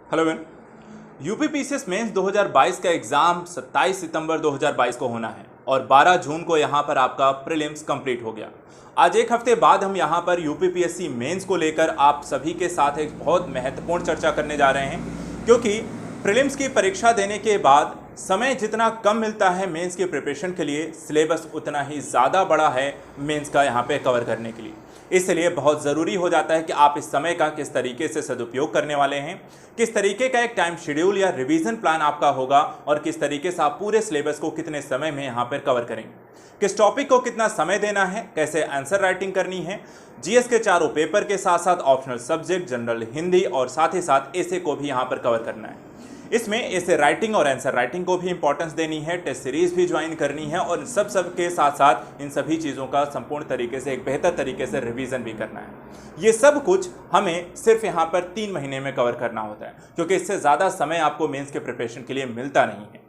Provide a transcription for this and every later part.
Hello man. UPPCS mains 2022 का exam 27 सितंबर 2022 को होना है और 12 जून को यहाँ पर आपका प्रीलिम्स कंप्लीट हो गया। आज एक हफ्ते बाद हम यहाँ पर यूपीपीएससी मेंस को लेकर आप सभी के साथ एक बहुत महत्वपूर्ण चर्चा करने जा रहे हैं, क्योंकि प्रीलिम्स की परीक्षा देने के बाद समय जितना कम मिलता है मेंस के प्रिपरेशन के लिए, सिलेबस उतना ही ज़्यादा बड़ा है मेंस का यहाँ पे कवर करने के लिए। इसलिए बहुत ज़रूरी हो जाता है कि आप इस समय का किस तरीके से सदुपयोग करने वाले हैं, किस तरीके का एक टाइम शेड्यूल या रिवीजन प्लान आपका होगा और किस तरीके से आप पूरे सिलेबस को कितने समय में यहाँ पर कवर करेंगे, किस टॉपिक को कितना समय देना है, कैसे आंसर राइटिंग करनी है, जीएस के चारों पेपर के साथ साथ ऑप्शनल सब्जेक्ट, जनरल हिंदी और साथ ही साथ एसे को भी यहाँ पर कवर करना है। इसमें एसे राइटिंग और आंसर राइटिंग को भी इंपॉर्टेंस देनी है, टेस्ट सीरीज भी ज्वाइन करनी है और सब के साथ साथ इन सभी चीज़ों का संपूर्ण तरीके से एक बेहतर तरीके से रिवीजन भी करना है। ये सब कुछ हमें सिर्फ यहाँ पर 3 महीने में कवर करना होता है, क्योंकि इससे ज़्यादा समय आपको मेंस के प्रिपरेशन के लिए मिलता नहीं है।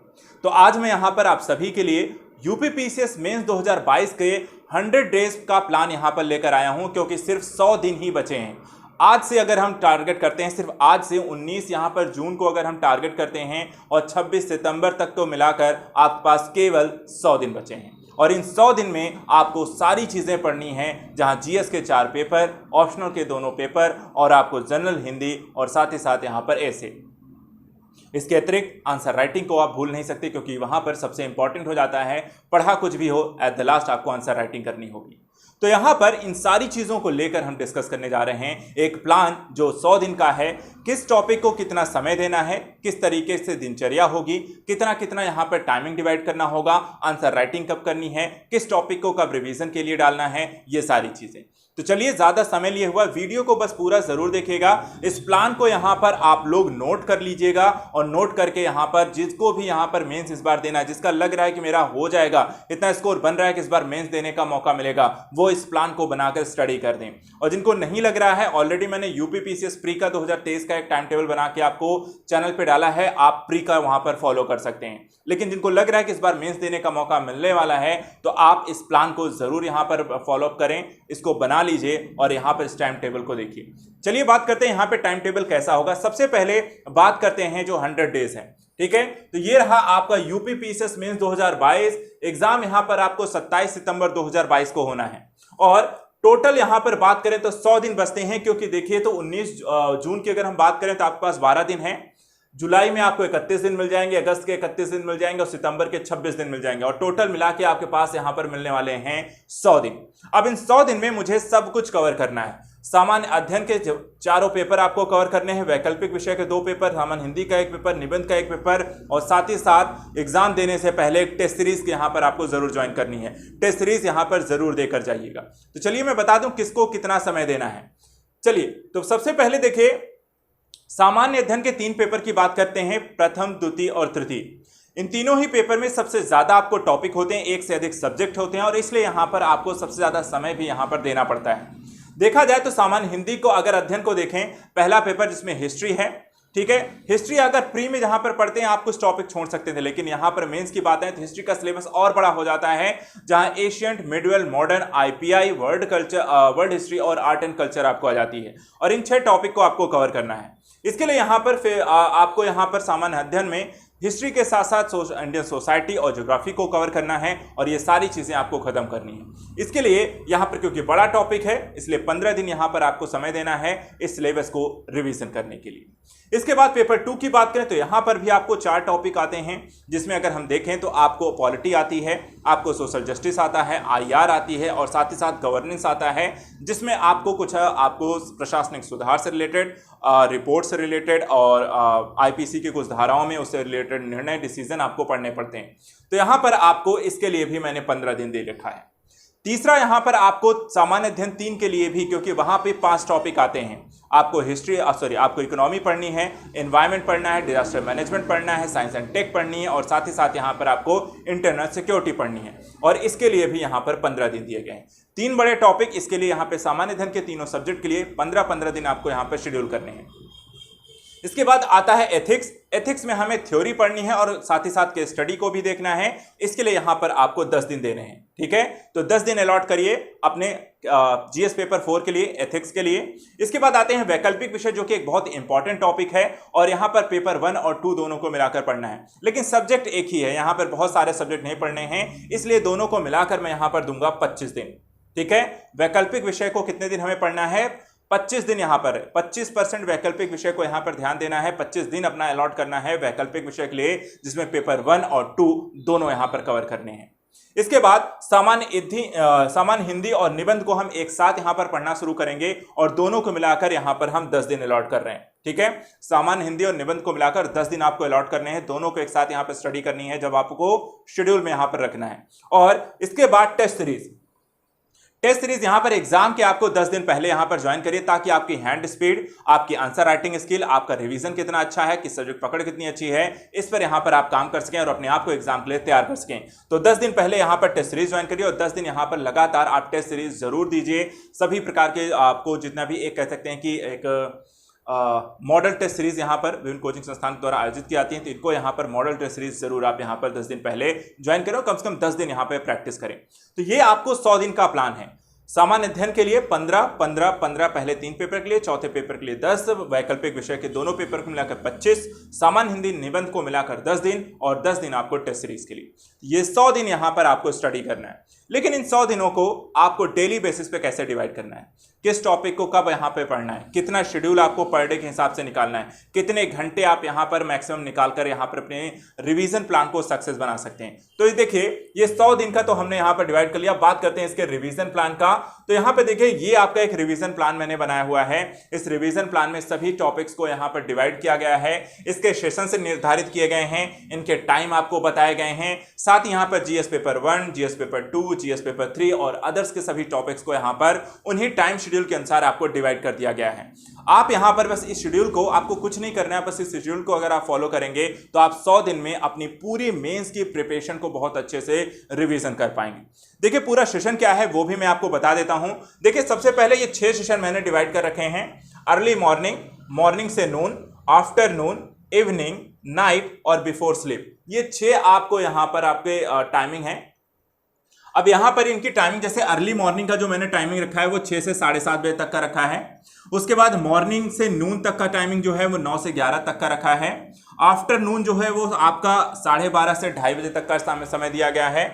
तो आज मैं यहाँ पर आप सभी के लिए यूपीपीसीएस मेंस 2022 के 100 डेज का प्लान यहाँ पर लेकर आया हूँ, क्योंकि सिर्फ 100 दिन ही बचे हैं। आज से अगर हम टारगेट करते हैं, सिर्फ आज से 19 यहाँ पर जून को अगर हम टारगेट करते हैं और 26 सितंबर तक को मिलाकर आपके पास केवल 100 दिन बचे हैं। और इन 100 दिन में आपको सारी चीज़ें पढ़नी हैं, जहाँ जीएस के 4 पेपर, ऑप्शनल के 2 पेपर और आपको जनरल हिंदी और साथ ही साथ यहाँ पर एसे। इसके अतिरिक्त आंसर राइटिंग को आप भूल नहीं सकते, क्योंकि वहाँ पर सबसे इंपॉर्टेंट हो जाता है, पढ़ा कुछ भी हो एट द लास्ट आपको आंसर राइटिंग करनी होगी। तो यहाँ पर इन सारी चीज़ों को लेकर हम डिस्कस करने जा रहे हैं एक प्लान जो 100 दिन का है। किस टॉपिक को कितना समय देना है, किस तरीके से दिनचर्या होगी, कितना कितना यहाँ पर टाइमिंग डिवाइड करना होगा, आंसर राइटिंग कब करनी है, किस टॉपिक को कब रिवीजन के लिए डालना है, ये सारी चीज़ें। तो चलिए, ज़्यादा समय लिए हुआ वीडियो को बस पूरा ज़रूर देखिएगा। इस प्लान को यहाँ पर आप लोग नोट कर लीजिएगा और नोट करके यहाँ पर जिसको भी यहाँ पर मेंस इस बार देना है, जिसका लग रहा है कि मेरा हो जाएगा, इतना स्कोर बन रहा है कि इस बार मेंस देने का मौका मिलेगा, वो इस प्लान को बनाकर स्टडी कर दें। और जिनको नहीं लग रहा है, ऑलरेडी मैंने यूपीपीसीएस प्री का 2023 का एक टाइम टेबल बना के आपको चैनल पर डाला है, आप प्री का वहाँ पर फॉलो कर सकते हैं। लेकिन जिनको लग रहा है कि इस बार मेंस देने का मौका मिलने वाला है, तो आप इस प्लान को ज़रूर यहाँ पर फॉलोअप करें, इसको बना लीजिए और यहाँ पर इस टाइम टेबल को देखिए। चलिए बात करते हैं यहाँ पे टाइम टेबल कैसा होगा। सबसे पहले बात करते हैं जो 100 डेज है, ठीक है। तो ये रहा आपका यूपीपीसीएस मेंस 2022 एग्जाम। यहाँ पर आपको 27 सितंबर 2022 को होना है और टोटल यहाँ पर बात करें तो 100 दिन बचते हैं, क्योंकि देखिए तो 19 जून की अगर हम बात करें तो आपके पास 12 दिन है, जुलाई में आपको 31 दिन मिल जाएंगे, अगस्त के 31 दिन मिल जाएंगे और सितंबर के 26 दिन मिल जाएंगे और टोटल मिला के आपके पास यहां पर मिलने वाले हैं 100 दिन। अब इन 100 दिन में मुझे सब कुछ कवर करना है। सामान्य अध्ययन के 4 पेपर आपको कवर करने हैं, वैकल्पिक विषय के 2 पेपर, सामान्य हिंदी का 1 पेपर, निबंध का 1 पेपर और साथ ही साथ एग्जाम देने से पहले एक टेस्ट सीरीज यहाँ पर आपको जरूर ज्वाइन करनी है। टेस्ट सीरीज यहाँ पर जरूर देकर जाइएगा। तो चलिए मैं बता दूं किसको कितना समय देना है। चलिए, तो सबसे पहले देखिए, सामान्य अध्ययन के 3 पेपर की बात करते हैं, प्रथम, द्वितीय और तृतीय। इन तीनों ही पेपर में सबसे ज्यादा आपको टॉपिक होते हैं, 1 से अधिक सब्जेक्ट होते हैं और इसलिए यहां पर आपको सबसे ज्यादा समय भी यहां पर देना पड़ता है। देखा जाए तो सामान्य हिंदी को अगर अध्ययन को देखें, पहला पेपर जिसमें हिस्ट्री है, ठीक है। हिस्ट्री अगर प्री में जहां पर पढ़ते हैं आप कुछ टॉपिक छोड़ सकते थे, लेकिन यहां पर मेंस की बात है तो हिस्ट्री का सिलेबस और बड़ा हो जाता है, जहां ancient, Midvale, modern, IPI, world culture, world history और आर्ट एंड कल्चर आपको आ जाती है और इन 6 टॉपिक को आपको कवर करना है। इसके लिए यहाँ पर आपको यहाँ पर सामान्य अध्ययन में हिस्ट्री के साथ साथ इंडियन सोसाइटी और ज्योग्राफी को कवर करना है और ये सारी चीज़ें आपको खत्म करनी है। इसके लिए यहाँ पर क्योंकि बड़ा टॉपिक है, इसलिए 15 दिन यहाँ पर आपको समय देना है इस सिलेबस को रिवीजन करने के लिए। इसके बाद पेपर 2 की बात करें तो यहाँ पर भी आपको 4 टॉपिक आते हैं, जिसमें अगर हम देखें तो आपको पॉलिटी आती है, आपको सोशल जस्टिस आता है, आईआर आती है और साथ ही साथ गवर्नेंस आता है, जिसमें आपको कुछ आपको प्रशासनिक सुधार से रिलेटेड, रिपोर्ट से रिलेटेड और आईपीसी की कुछ धाराओं में उससे रिलेटेड निर्णय, डिसीजन आपको पढ़ने पड़ते हैं। तो यहाँ पर आपको इसके लिए भी मैंने 15 दिन दे रखा है। तीसरा यहाँ पर आपको सामान्य अध्ययन 3 के लिए भी, क्योंकि वहाँ पे 5 टॉपिक आते हैं, आपको आपको इकोनॉमी पढ़नी है, एनवायरनमेंट पढ़ना है, डिजास्टर मैनेजमेंट पढ़ना है, साइंस एंड टेक पढ़नी है और साथ ही साथ यहाँ पर आपको इंटरनल सिक्योरिटी पढ़नी है और इसके लिए भी यहाँ पर 15 दिन दिए गए हैं। 3 बड़े टॉपिक, इसके लिए यहाँ पे सामान्य अध्ययन के तीनों सब्जेक्ट के लिए 15-15 दिन आपको यहाँ पर शेड्यूल करने हैं। इसके बाद आता है एथिक्स। एथिक्स में हमें थ्योरी पढ़नी है और साथ ही साथ केस स्टडी को भी देखना है। इसके लिए यहां पर आपको 10 दिन देने हैं, ठीक है। तो 10 दिन अलॉट करिए अपने जीएस पेपर 4 के लिए, एथिक्स के लिए। इसके बाद आते हैं वैकल्पिक विषय, जो कि एक बहुत इंपॉर्टेंट टॉपिक है और यहां पर पेपर 1 और 2 दोनों को मिलाकर पढ़ना है, लेकिन सब्जेक्ट एक ही है, यहां पर बहुत सारे सब्जेक्ट नहीं पढ़ने हैं, इसलिए दोनों को मिलाकर मैं यहां पर दूंगा 25 दिन, ठीक है। वैकल्पिक विषय को कितने दिन हमें पढ़ना है? 25 दिन। यहां पर 25% वैकल्पिक विषय को यहां पर ध्यान देना है, 25 दिन अपना अलॉट करना है वैकल्पिक विषय के लिए, जिसमें पेपर 1 और 2 दोनों यहां पर कवर करने हैं। इसके बाद सामान्य हिंदी और निबंध को हम एक साथ यहां पर पढ़ना शुरू करेंगे और दोनों को मिलाकर यहां पर हम 10 दिन अलॉट कर रहे हैं, ठीक है। सामान्य हिंदी और निबंध को मिलाकर 10 दिन आपको अलॉट करने हैं, दोनों को एक साथ यहां पर स्टडी करनी है, जब आपको शेड्यूल में यहां पर रखना है। और इसके बाद टेस्ट सीरीज। टेस्ट सीरीज यहां पर एग्जाम के आपको 10 दिन पहले यहां पर ज्वाइन करिए, ताकि आपकी हैंड स्पीड, आपकी आंसर राइटिंग स्किल, आपका रिवीजन कितना अच्छा है, किस सब्जेक्ट पकड़ कितनी अच्छी है, इस पर यहां पर आप काम कर सकें और अपने आप को एग्जाम के लिए तैयार कर सकें। तो 10 दिन पहले यहां पर टेस्ट सीरीज ज्वाइन करिए और 10 दिन यहां पर लगातार आप टेस्ट सीरीज जरूर दीजिए। सभी प्रकार के आपको जितना भी एक कह सकते हैं कि एक मॉडल टेस्ट सीरीज यहां पर विभिन्न कोचिंग संस्थान द्वारा आयोजित की जाती है, तो इनको यहां पर मॉडल टेस्ट सीरीज जरूर आप यहां पर 10 दिन पहले ज्वाइन करें, कम से कम 10 दिन यहां पर प्रैक्टिस करें। तो ये आपको 100 दिन का प्लान है। सामान्य अध्ययन के लिए 15, 15, 15 पहले 3 पेपर के लिए, चौथे पेपर के लिए 10, वैकल्पिक विषय के दोनों पेपर को मिलाकर 25, सामान्य हिंदी निबंध को मिलाकर 10 दिन और 10 दिन आपको टेस्ट सीरीज के लिए। ये 100 दिन यहां पर आपको स्टडी करना है। लेकिन इन 100 दिनों को आपको डेली बेसिस पे कैसे डिवाइड करना है, किस टॉपिक को कब यहां पे पढ़ना है, कितना शेड्यूल आपको पर डे के हिसाब से निकालना है, कितने घंटे आप यहां पर मैक्सिमम निकालकर यहां पर अपने रिवीजन प्लान को सक्सेस बना सकते हैं। तो ये देखिए, ये 100 दिन का तो हमने यहां पर डिवाइड कर लिया। बात करते हैं इसके रिवीजन प्लान का। तो यहां पर देखिए, ये आपका एक रिवीजन प्लान मैंने बनाया हुआ है। इस रिवीजन प्लान में सभी टॉपिक्स को यहां पर डिवाइड किया गया है, इसके सेशन से निर्धारित किए गए हैं, इनके टाइम आपको बताए गए हैं। साथ ही यहां पर GS paper 1, GS paper 2, GS paper 3 और अदर्स के सभी टॉपिक्स को यहां पर उन्हीं टाइम शेड्यूल के अनुसार आपको डिवाइड कर दिया गया है। आप यहां पर बस इस शेड्यूल को, आपको कुछ नहीं करना है, बस इस शेड्यूल को अगर आप फॉलो करेंगे तो आप 100 दिन में अपनी पूरी मेंस की प्रिपरेशन को बहुत अच्छे से रिवीजन कर पाएंगे। देखिए, पूरा सेशन क्या है वो भी मैं आपको बता देता हूं। देखिए, सबसे पहले ये 6 सेशन मैंने डिवाइड कर रखे हैं। अर्ली मॉर्निंग, मॉर्निंग से नून, आफ्टरनून, इवनिंग, नाइट और बिफोर स्लीप, ये 6 आपको यहां पर आपके टाइमिंग है। अब यहां पर इनकी टाइमिंग, जैसे अर्ली मॉर्निंग का जो मैंने टाइमिंग रखा है वो 6 से 7:30 बजे तक का रखा है। उसके बाद मॉर्निंग से नून तक का टाइमिंग जो है वो 9 से 11 तक का रखा है। आफ्टरनून जो है वो आपका 12:30 से 2:30 बजे तक का समय दिया गया है।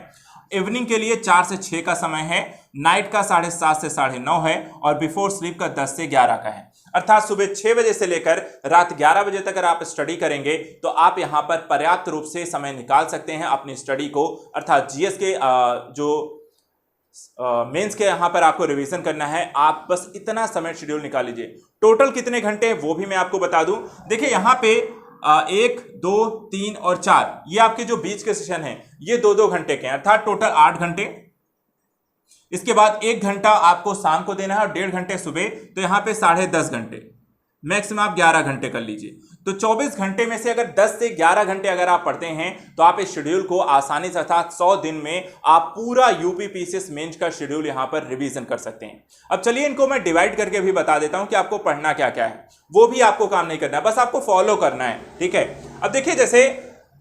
इवनिंग के लिए 4 से 6 का समय है। नाइट का 7:30 से 9:30 है और बिफोर स्लीप का 10 से 11 का है। अर्थात सुबह 6 बजे से लेकर रात 11 बजे तक अगर आप स्टडी करेंगे तो आप यहां पर पर्याप्त रूप से समय निकाल सकते हैं अपनी स्टडी को। अर्थात जीएस के जो मेंस के यहां पर आपको रिवीजन करना है, आप बस इतना समय शेड्यूल निकाल लीजिए। टोटल कितने घंटे वो भी मैं आपको बता दूं। देखिए, यहां पे 1, 2, 3 और 4 ये आपके जो बीच के सेशन हैं ये 2-2 घंटे के हैं, अर्थात टोटल 8 घंटे। इसके बाद 1 घंटा आपको शाम को देना है और 1.5 घंटे सुबह, तो यहां पे 10.5 घंटे, मैक्सिमम आप 11 घंटे कर लीजिए। तो 24 घंटे में से अगर 10 से 11 घंटे अगर आप पढ़ते हैं तो आप इस शेड्यूल को आसानी से, अर्थात 100 दिन में आप पूरा यूपीपीसीएस मेंस का शेड्यूल यहां पर रिवीजन कर सकते हैं। अब चलिए, इनको मैं डिवाइड करके भी बता देता हूं कि आपको पढ़ना क्या क्या है। वो भी आपको काम नहीं करना है, बस आपको फॉलो करना है, ठीक है। अब देखिए, जैसे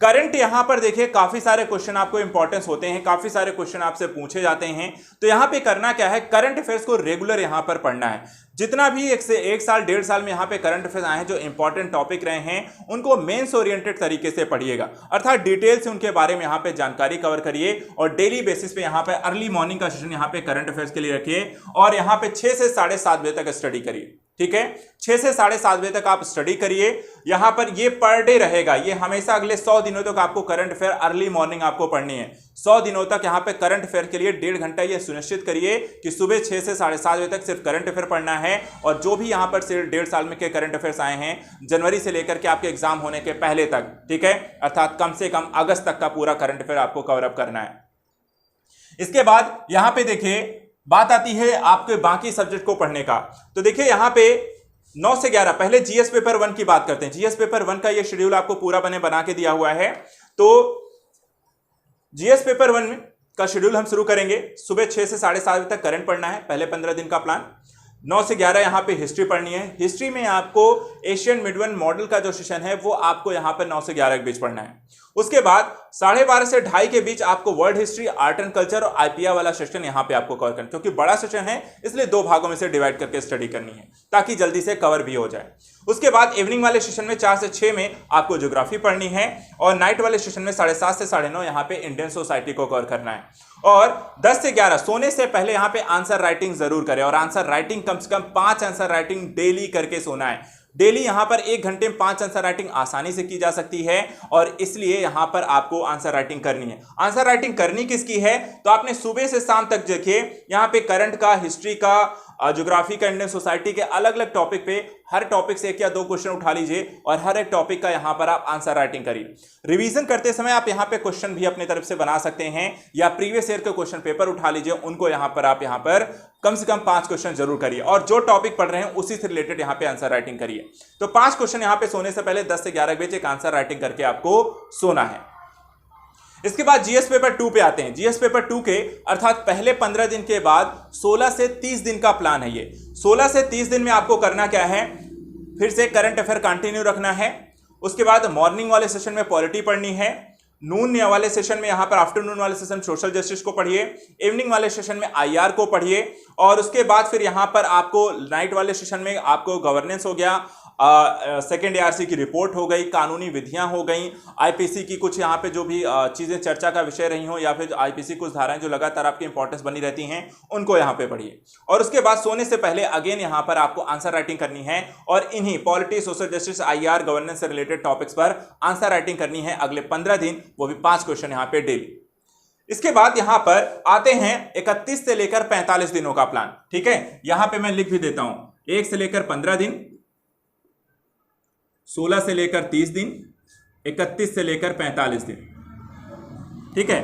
करंट यहां पर देखिए काफी सारे क्वेश्चन आपको इंपॉर्टेंस होते हैं, काफी सारे क्वेश्चन आपसे पूछे जाते हैं। तो यहां पे करना क्या है, करंट अफेयर्स को रेगुलर यहां पर पढ़ना है। जितना भी 1 से 1 साल 1.5 साल में यहां पे करंट अफेयर्स आए हैं, जो इंपॉर्टेंट टॉपिक रहे हैं, उनको मेंस ओरिएंटेड तरीके से पढ़िएगा, अर्थात डिटेल से उनके बारे में यहां पे जानकारी कवर करिए और डेली बेसिस पे यहां पे अर्ली मॉर्निंग का सेशन यहां पे करंट अफेयर्स के लिए रखिए और यहां पे 6 से 7:30 बजे तक स्टडी करिए, ठीक है। 6 से 7:30 बजे तक आप स्टडी करिए। यहां पर ये पर डे रहेगा, ये हमेशा अगले 100 दिनों तक आपको करंट अफेयर अर्ली मॉर्निंग आपको पढ़नी है। 100 दिनों तक यहां पे करंट अफेयर के लिए 1.5 घंटा ये सुनिश्चित करिए कि सुबह 6 से 7:30 बजे तक सिर्फ करंट अफेयर पढ़ना है। और जो भी यहां पर सिर्फ 1.5 साल में के करंट अफेयर्स आए हैं जनवरी से लेकर के आपके एग्जाम होने के पहले तक, ठीक है, अर्थात कम से कम अगस्त तक का पूरा करंट अफेयर आपको कवर अप करना है। इसके बाद यहां पे देखिए बात आती है आपके बाकी सब्जेक्ट को पढ़ने का। तो देखिए, यहां पे 9 से 11, पहले जीएस पेपर 1 की बात करते हैं। जीएस पेपर 1 का ये शेड्यूल आपको पूरा बना के दिया हुआ है। तो जीएस पेपर 1 का शेड्यूल हम शुरू करेंगे। सुबह 6 से 7:30 बजे तक करंट पढ़ना है, पहले 15 दिन का प्लान। 9 से 11 यहाँ पे हिस्ट्री पढ़नी है। हिस्ट्री में आपको एशियन मिडवन मॉडल का जो सेशन है वो आपको यहाँ पर 9 से 11 के बीच पढ़ना है। उसके बाद 12:30 से 2:30 के बीच आपको world history, art and culture और आईपीआई वाला सेशन यहाँ पे आपको कवर करना, क्योंकि बड़ा सेशन है इसलिए 2 भागों में से डिवाइड करके स्टडी करनी है ताकि जल्दी से कवर भी हो जाए। उसके बाद इवनिंग वाले सेशन में 4 से 6 में आपको ज्योग्राफी पढ़नी है और नाइट वाले सेशन में 7:30 से 9:30 यहाँ पे इंडियन सोसाइटी को कवर करना है। और 10 से 11 सोने से पहले यहाँ पे आंसर राइटिंग जरूर करें और आंसर राइटिंग कम से कम 5 आंसर राइटिंग डेली करके सोना है। डेली यहां पर 1 घंटे में 5 आंसर राइटिंग आसानी से की जा सकती है और इसलिए यहां पर आपको आंसर राइटिंग करनी है। आंसर राइटिंग करनी किसकी है, तो आपने सुबह से शाम तक देखिए यहां पे करंट का, हिस्ट्री का, ज्योग्राफी का, इंडियन सोसाइटी के अलग अलग टॉपिक पे हर टॉपिक से 1 या 2 क्वेश्चन उठा लीजिए और हर एक टॉपिक का यहां पर आप आंसर राइटिंग करिए। रिवीजन करते समय आप यहां पे क्वेश्चन भी अपनी तरफ से बना सकते हैं या प्रीवियस ईयर के क्वेश्चन पेपर उठा लीजिए, उनको यहां पर आप यहां पर कम से कम 5 क्वेश्चन जरूर करिए और जो टॉपिक पढ़ रहे हैं उसी से रिलेटेड यहां पे आंसर राइटिंग करिए। तो 5 क्वेश्चन यहां पे सोने से पहले 10 से 11 के बीच एक आंसर राइटिंग करके आपको सोना है। इसके बाद जीएस पेपर 2 पे आते हैं। जीएस पेपर 2 के अर्थात पहले 15 दिन के बाद 16 से 30 दिन का प्लान है ये। 16 से 30 दिन में आपको करना क्या है, फिर से करंट अफेयर कंटिन्यू रखना है। उसके बाद मॉर्निंग वाले सेशन में पॉलिटी पढ़नी है, नून वाले सेशन में यहां पर आफ्टरनून वाले सेशन सोशल जस्टिस को पढ़िए, इवनिंग वाले सेशन में आईआर को पढ़िए और उसके बाद फिर यहां पर आपको नाइट वाले सेशन में आपको गवर्नेंस हो गया, सेकेंड एआरसी की रिपोर्ट हो गई, कानूनी विधियां हो गई, आईपीसी की कुछ यहाँ पे जो भी चीजें चर्चा का विषय रही हो या फिर आईपीसी कुछ धाराएं जो लगातार आपकी इंपॉर्टेंस बनी रहती हैं उनको यहाँ पे पढ़िए। और उसके बाद सोने से पहले अगेन यहाँ पर आपको आंसर राइटिंग करनी है और इन्हीं polity, social justice, IR, governance से रिलेटेड टॉपिक्स पर आंसर राइटिंग करनी है अगले 15 दिन, वो भी 5 क्वेश्चन यहाँ पे डेली। इसके बाद यहां पर आते हैं 31 से लेकर 45 दिनों का प्लान। ठीक है, यहां पे मैं लिख भी देता हूं, 1 से लेकर 15 दिन, 16 से लेकर 30 दिन, 31 से लेकर 45 दिन। ठीक है,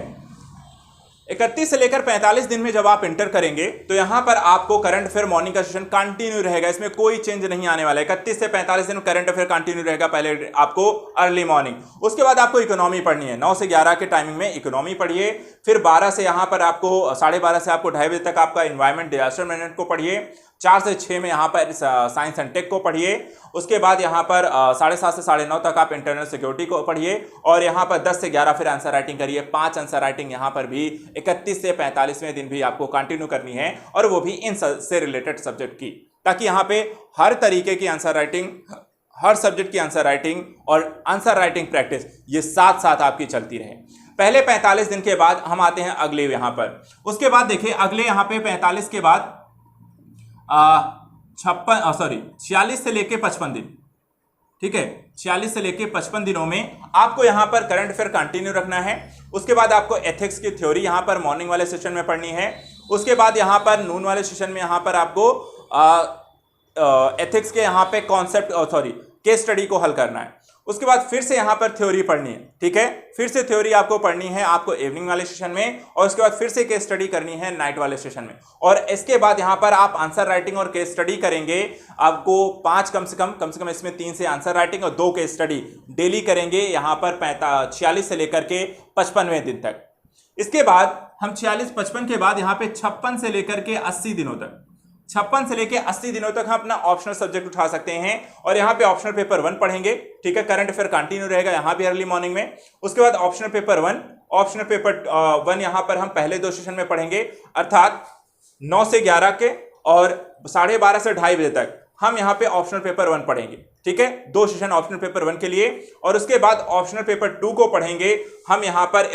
31 से लेकर 45 दिन में जब आप इंटर करेंगे तो यहां पर आपको करंट अफेयर मॉर्निंग का सेशन कंटिन्यू रहेगा, इसमें कोई चेंज नहीं आने वाला है। 31 से 45 दिन करंट अफेयर कंटिन्यू रहेगा, पहले आपको अर्ली मॉर्निंग। उसके बाद आपको इकोनॉमी पढ़नी है, 9 से 11 के टाइमिंग में इकोनॉमी पढ़िए। फिर 12 से यहां पर आपको 12:30 से आपको 2:30 बजे तक आपका इन्वायरमेंट, डिजास्टर मैनेजमेंट को पढ़िए। 4 से 6 में यहाँ पर साइंस एंड टेक को पढ़िए। उसके बाद यहाँ पर 7:30 से 9:30 तक आप इंटरनल सिक्योरिटी को पढ़िए और यहाँ पर 10 से 11 फिर आंसर राइटिंग करिए। 5 आंसर राइटिंग यहाँ पर भी 31 से 45वें दिन भी आपको कंटिन्यू करनी है और वो भी इन से रिलेटेड सब्जेक्ट की, ताकि यहाँ पे हर तरीके की आंसर राइटिंग, हर सब्जेक्ट की आंसर राइटिंग और आंसर राइटिंग प्रैक्टिस ये साथ साथ आपकी चलती रहे। पहले 45 दिन के बाद हम आते हैं अगले यहाँ पर। उसके बाद देखिए अगले यहाँ पे 45 के बाद 46 से लेके 55 दिन। ठीक है, 46 से लेके 55 दिनों में आपको यहां पर करंट अफेयर कंटिन्यू रखना है। उसके बाद आपको एथिक्स की थ्योरी यहां पर मॉर्निंग वाले सेशन में पढ़नी है। उसके बाद यहां पर नून वाले सेशन में यहां पर आपको एथिक्स के यहां पे कॉन्सेप्ट केस स्टडी को हल करना है। उसके बाद फिर से यहां पर थ्योरी पढ़नी है। ठीक है, फिर से थ्योरी आपको पढ़नी है आपको इवनिंग वाले सेशन में और उसके बाद फिर से केस स्टडी करनी है नाइट वाले सेशन में। और इसके बाद यहां पर आप आंसर राइटिंग और केस स्टडी करेंगे, आपको 5 कम से कम इसमें 3 से आंसर राइटिंग और 2 केस स्टडी डेली करेंगे यहां पर 46 से लेकर के 55वें दिन तक। इसके बाद हम 46-55 के बाद यहां पे 56 से लेकर के 80 दिनों तक, 56 से लेके 80 दिनों तक हम अपना ऑप्शनल सब्जेक्ट उठा सकते हैं और यहाँ पे ऑप्शनल पेपर 1 पढ़ेंगे। ठीक है, करंट अफेयर कंटिन्यू रहेगा यहाँ भी अर्ली मॉर्निंग में। उसके बाद ऑप्शनल पेपर 1, ऑप्शनल पेपर 1 यहाँ पर हम पहले 2 सेशन में पढ़ेंगे, अर्थात 9 से 11 के और 12:30 से 2:30 बजे तक हम यहाँ पे ऑप्शनल पेपर 1 पढ़ेंगे। ठीक है, 2 सेशन ऑप्शनल पेपर 1 के लिए और उसके बाद ऑप्शनल पेपर 2 को पढ़ेंगे हम यहाँ पर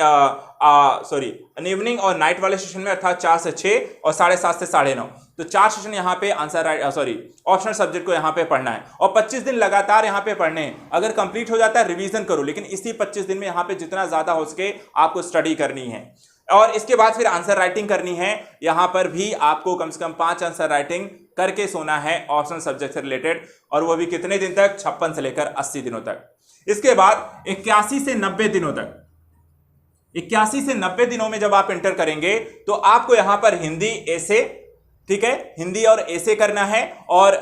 इवनिंग और नाइट वाले सेशन में, अर्थात 4 से 6 और 7:30 से 9:30। तो 4 सेशन यहाँ पे ऑप्शनल सब्जेक्ट को यहाँ पे पढ़ना है और 25 दिन लगातार यहाँ पे पढ़ने हैं। अगर कंप्लीट हो जाता है रिवीजन करो, लेकिन इसी 25 दिन में यहाँ पे जितना ज्यादा हो सके आपको स्टडी करनी है। और इसके बाद फिर आंसर राइटिंग करनी है। यहां पर भी आपको कम से कम 5 आंसर राइटिंग करके सोना है ऑप्शनल सब्जेक्ट से रिलेटेड, और वो भी कितने दिन तक, 56 से लेकर 80 दिनों तक। इसके बाद 81 से 90 दिनों तक, 81 से 90 दिनों में जब आप इंटर करेंगे तो आपको यहां पर हिंदी, ऐसे, ठीक है, हिंदी और ऐसे करना है और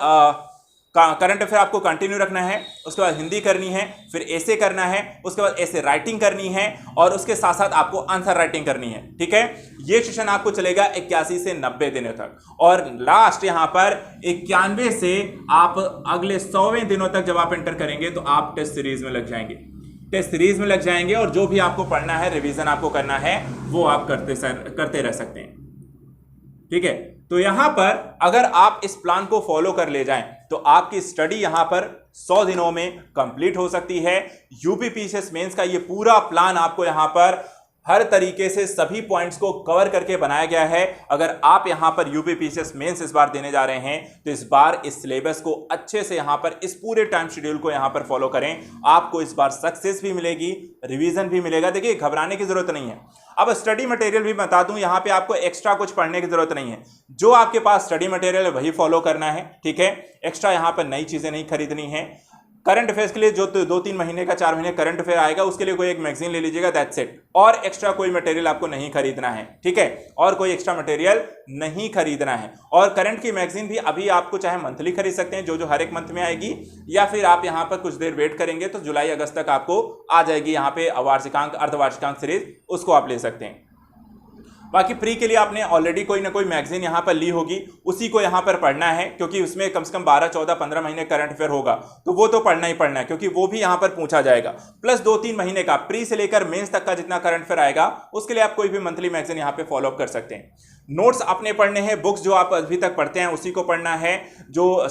करंट अफेयर आपको कंटिन्यू रखना है, उसके बाद हिंदी करनी है, फिर ऐसे करना है, उसके बाद ऐसे राइटिंग करनी है और उसके साथ साथ आपको आंसर राइटिंग करनी है। ठीक है, ये सेशन आपको चलेगा 81 से 90 दिनों तक और लास्ट यहां पर 91 से आप अगले 100वें दिनों तक जब आप एंटर करेंगे तो आप टेस्ट सीरीज में लग जाएंगे, टेस्ट सीरीज में लग जाएंगे और जो भी आपको पढ़ना है, रिवीजन आपको करना है, वो आप करते रह सकते हैं। ठीक है, तो यहां पर अगर आप इस प्लान को फॉलो कर ले जाएं तो आपकी स्टडी यहां पर 100 दिनों में कंप्लीट हो सकती है। यूपीपीसीएस मेंस का ये पूरा प्लान आपको यहां पर हर तरीके से सभी पॉइंट्स को कवर करके बनाया गया है। अगर आप यहां पर यूपीपीसीएस मेंस इस बार देने जा रहे हैं तो इस बार इस सिलेबस को अच्छे से यहां पर इस पूरे टाइम शेड्यूल को यहां पर फॉलो करें, आपको इस बार सक्सेस भी मिलेगी, रिवीजन भी मिलेगा। देखिए, घबराने की जरूरत नहीं है। अब स्टडी मटेरियल भी बता दूं, यहां पे आपको एक्स्ट्रा कुछ पढ़ने की जरूरत नहीं है, जो आपके पास स्टडी मटेरियल है वही फॉलो करना है। ठीक है, एक्स्ट्रा यहां पर नई चीजें नहीं खरीदनी है। करंट अफेयर्स के लिए जो 2-3 महीने का 4 महीने करंट अफेयर आएगा उसके लिए कोई एक मैगजीन ले लीजिएगा, दैट्स इट। और एक्स्ट्रा कोई मटेरियल आपको नहीं खरीदना है। ठीक है, और कोई एक्स्ट्रा मटेरियल नहीं खरीदना है। और करंट की मैगजीन भी अभी आपको चाहे मंथली खरीद सकते हैं, जो हर एक मंथ में आएगी, या फिर आप यहां पर कुछ देर वेट करेंगे तो जुलाई अगस्त तक आपको आ जाएगी यहां पे वार्षिकांक अर्धवार्षिकांक सीरीज, उसको आप ले सकते हैं। बाकी प्री के लिए आपने ऑलरेडी कोई ना कोई मैगजीन यहां पर ली होगी, उसी को यहां पर पढ़ना है, क्योंकि उसमें कम से कम 12, 14, 15 महीने करंट अफेयर होगा, तो वो तो पढ़ना ही पढ़ना है, क्योंकि वो भी यहां पर पूछा जाएगा। प्लस 2-3 महीने का प्री से लेकर मेंस तक का जितना करंट अफेयर आएगा, उसके लिए आप कोई भी मंथली मैगजीन यहां पे फॉलो अप कर सकते हैं। नोट्स अपने पढ़ने हैं, बुक्स जो आप अभी तक पढ़ते हैं उसी को पढ़ना है, जो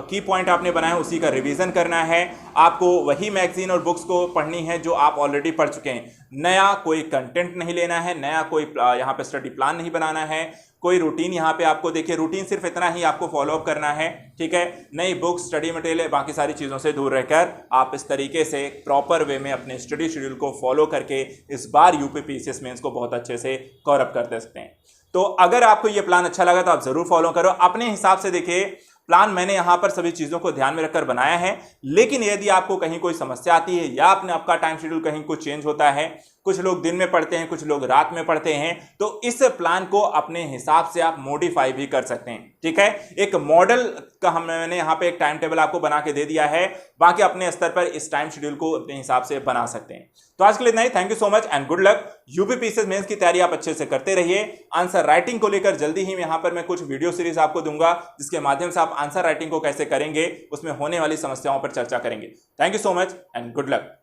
की पॉइंट आपने बनाया है उसी का रिवीजन करना है। आपको वही मैगजीन और बुक्स को पढ़नी है जो आप ऑलरेडी पढ़ चुके हैं। नया कोई कंटेंट नहीं लेना है, नया कोई यहाँ पे स्टडी प्लान नहीं बनाना है, कोई रूटीन यहाँ पे आपको, देखिए रूटीन सिर्फ इतना ही आपको फॉलो अप करना है। ठीक है, नई बुक्स, स्टडी मटेरियल, बाकी सारी चीज़ों से दूर रहकर आप इस तरीके से प्रॉपर वे में अपने स्टडी शेड्यूल को फॉलो करके इस बार यूपीपीसीएस मेंस को बहुत अच्छे से कवर अप कर सकते हैं। तो अगर आपको ये प्लान अच्छा लगा तो आप जरूर फॉलो करो अपने हिसाब से। देखिए, प्लान मैंने यहां पर सभी चीजों को ध्यान में रखकर बनाया है, लेकिन यदि आपको कहीं कोई समस्या आती है या आपने आपका टाइम शेड्यूल कहीं कुछ चेंज होता है, कुछ लोग दिन में पढ़ते हैं, कुछ लोग रात में पढ़ते हैं, तो इस प्लान को अपने हिसाब से आप मॉडिफाई भी कर सकते हैं। ठीक है, एक मॉडल का मैंने यहाँ पे एक टाइम टेबल आपको बना के दे दिया है, बाकी अपने स्तर पर इस टाइम शेड्यूल को अपने हिसाब से बना सकते हैं। तो आज के लिए इतना ही। Thank you so much and good luck. UPPCS mains की तैयारी आप अच्छे से करते रहिए। आंसर राइटिंग को लेकर जल्दी ही यहाँ पर मैं कुछ वीडियो सीरीज आपको दूंगा, जिसके माध्यम से आप आंसर राइटिंग को कैसे करेंगे उसमें होने वाली समस्याओं पर चर्चा करेंगे। Thank you so much and good luck.